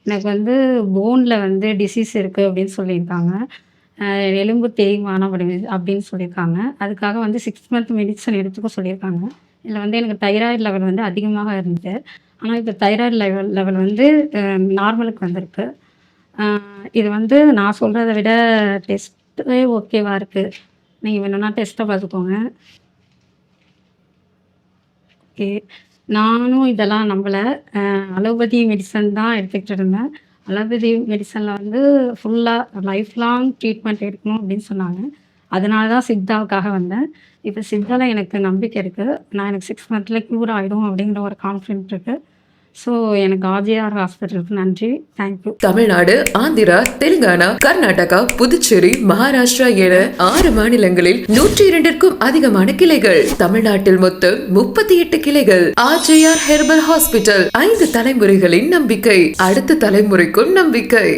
எனக்கு வந்து போன்ல வந்து டிசீஸ் இருக்கு அப்படின்னு சொல்லியிருக்காங்க. அ எலும்பு தேய்மானம் அப்படின்னு சொல்லியிருக்காங்க. அதுக்காக வந்து 6 மந்த் மெடிசன் எடுத்துக்க சொல்லியிருக்காங்க. இதுல வந்து எனக்கு தைராய்டு லெவல் வந்து அதிகமாக இருந்தது. ஆனா இப்ப தைராய்டு லெவல் லெவல் வந்து அ நார்மலுக்கு வந்திருக்கு. அ இது வந்து நான் சொல்றத விட டெஸ்ட்டே ஓகேவா இருக்கு. நீங்க வேணும்னா டெஸ்ட்ட பார்த்துக்கோங்க. ஓகே. நானும் இதெல்லாம் நம்பல. அலோபதி மெடிசன் தான் எடுத்துக்கிட்டு இருந்தேன். அலோபதி மெடிசன்ல வந்து ஃபுல்லா லைஃப் லாங் ட்ரீட்மெண்ட் எடுக்கணும் அப்படின்னு சொன்னாங்க. அதனால தான் சித்தாவுக்காக வந்தேன். இப்ப சித்தால எனக்கு நம்பிக்கை இருக்கு. எனக்கு 6 மந்த்ல க்யூர் ஆயிடும் அப்படிங்கிற ஒரு கான்ஃபிடென்ட் இருக்கு. ஸோ எனக்கு ஆர்ஜிஆர் ஹாஸ்பிட்டலுக்கு நன்றி. Thank you. தமிழ்நாடு, ஆந்திரா, தெலுங்கானா, கர்நாடகா, புதுச்சேரி, மகாராஷ்டிரா என 6 மாநிலங்களில் 102க்கும் அதிகமான கிளைகள். தமிழ்நாட்டில் மொத்தம் 38 கிளைகள். ஆர்ஜிஆர் ஹெர்பல் ஹாஸ்பிட்டல் 5 தலைமுறைகளின் நம்பிக்கை. அடுத்த தலைமுறைக்கும் நம்பிக்கை.